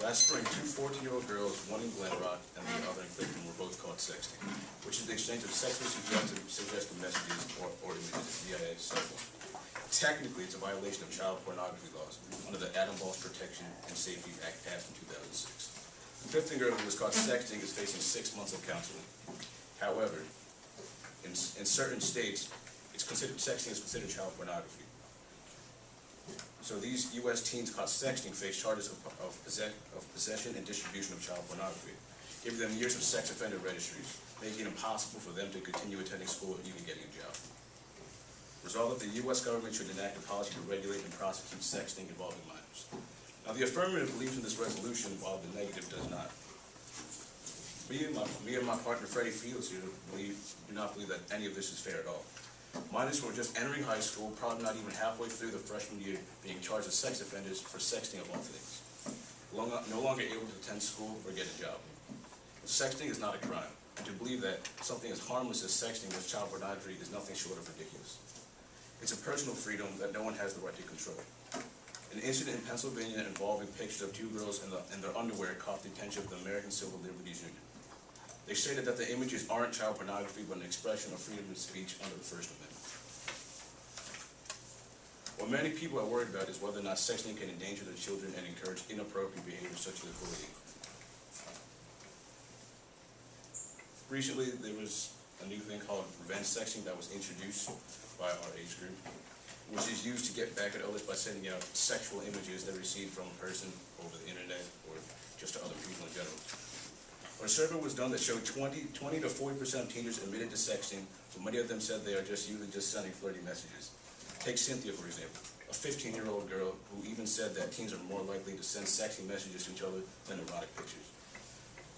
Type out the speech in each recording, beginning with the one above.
Last spring, two 14-year-old girls, one in Glen Rock and the other in Clifton, were both caught sexting, which is the exchange of sexually suggestive messages or images via cell phone. Technically, it's a violation of child pornography laws under the Adam Walsh Protection and Safety Act passed in 2006. The 15-year-old who was caught sexting is facing 6 months of counseling. However, in certain states, sexting is considered child pornography. So these U.S. teens caught sexting face charges of possession and distribution of child pornography, giving them years of sex offender registries, making it impossible for them to continue attending school or even getting a job. Resolved that the U.S. government should enact a policy to regulate and prosecute sexting involving minors. Now, the affirmative believes in this resolution, while the negative does not. Me and my partner Freddie Fields here do not believe that any of this is fair at all. Minors who are just entering high school, probably not even halfway through the freshman year, being charged as sex offenders for sexting of all things. No longer able to attend school or get a job. Sexting is not a crime, and to believe that something as harmless as sexting with child pornography is nothing short of ridiculous. It's a personal freedom that no one has the right to control. An incident in Pennsylvania involving pictures of two girls in their underwear caught the attention of the American Civil Liberties Union. They stated that the images aren't child pornography, but an expression of freedom of speech under the First Amendment. What many people are worried about is whether or not sexting can endanger their children and encourage inappropriate behavior such as bullying. Recently, there was a new thing called revenge sexting that was introduced by our age group, which is used to get back at others by sending out sexual images they received from a person over the internet or just to other people in general. A survey was done that showed 20 to 40% of teenagers admitted to sexting, but many of them said they are usually just sending flirty messages. Take Cynthia, for example, a 15-year-old girl who even said that teens are more likely to send sexting messages to each other than erotic pictures.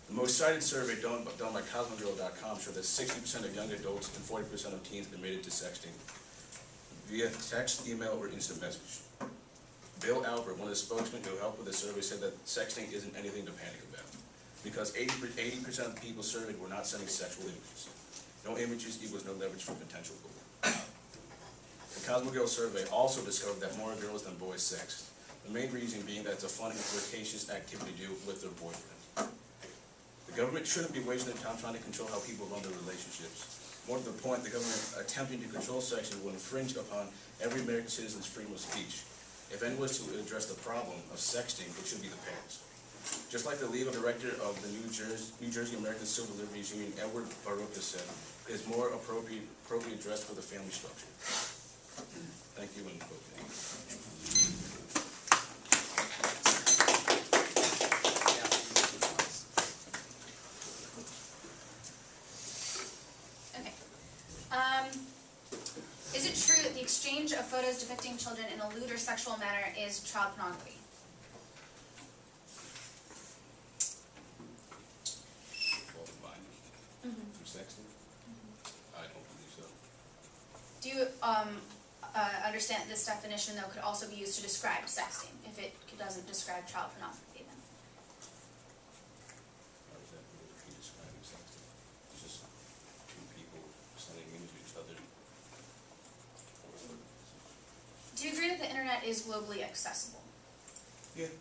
The most cited survey done by CosmoGirl.com showed that 60% of young adults and 40% of teens admitted to sexting via text, email, or instant message. Bill Albert, one of the spokesmen who helped with the survey, said that sexting isn't anything to panic about, because 80% of the people surveyed were not sending sexual images. No images equals no leverage for potential bullying. The Cosmo Girl survey also discovered that more girls than boys sext, the main reason being that it's a fun and flirtatious activity to do with their boyfriend. The government shouldn't be wasting their time trying to control how people run their relationships. More to the point, the government attempting to control sexting will infringe upon every American citizen's freedom of speech. If anyone was to address the problem of sexting, it should be the parents. Just like the legal director of the New Jersey American Civil Liberties Union, Edward Baruch, said, it is more appropriately addressed for the family structure. Thank you, and vote. Okay. Is it true that the exchange of photos depicting children in a lewd or sexual manner is child pornography? Sexting? I don't believe so. Do you understand that this definition, though, could also be used to describe sexting, if it doesn't describe child pornography, then? How does that really be describing sexting? It's just two people sending images to each other. Do you agree that the internet is globally accessible? Yeah.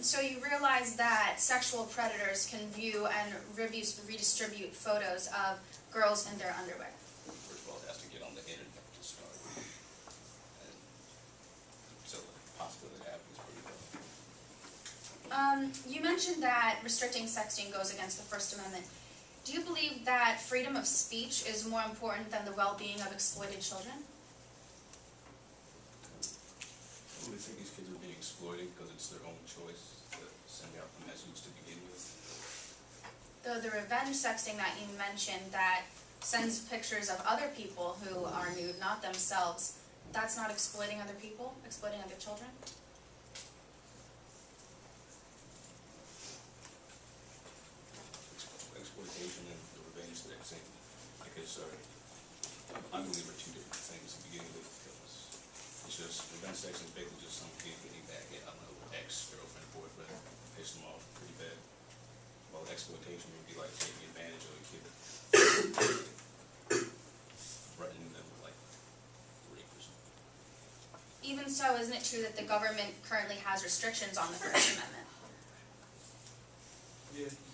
So you realize that sexual predators can view and redistribute photos of girls in their underwear. First of all, it has to get on the internet to start. And so the possibility of happening is pretty low. You mentioned that restricting sexting goes against the First Amendment. Do you believe that freedom of speech is more important than the well-being of exploited children? I really think these kids are being exploited because it's their own choice to send out the message to begin with. The revenge sexting that you mentioned that sends pictures of other people who are nude, not themselves, that's not exploiting other people, exploiting other children? Exploitation and the revenge sexting, I guess, I believe are two different things to begin with. It's just, revenge sexting is basically just some kid getting back at, I don't know, ex-girlfriend, boyfriend, piss them off pretty bad. While exploitation would be like taking advantage of a kid, threatening them with like rape or something. even so, isn't it true that the government currently has restrictions on the First Amendment? Yeah.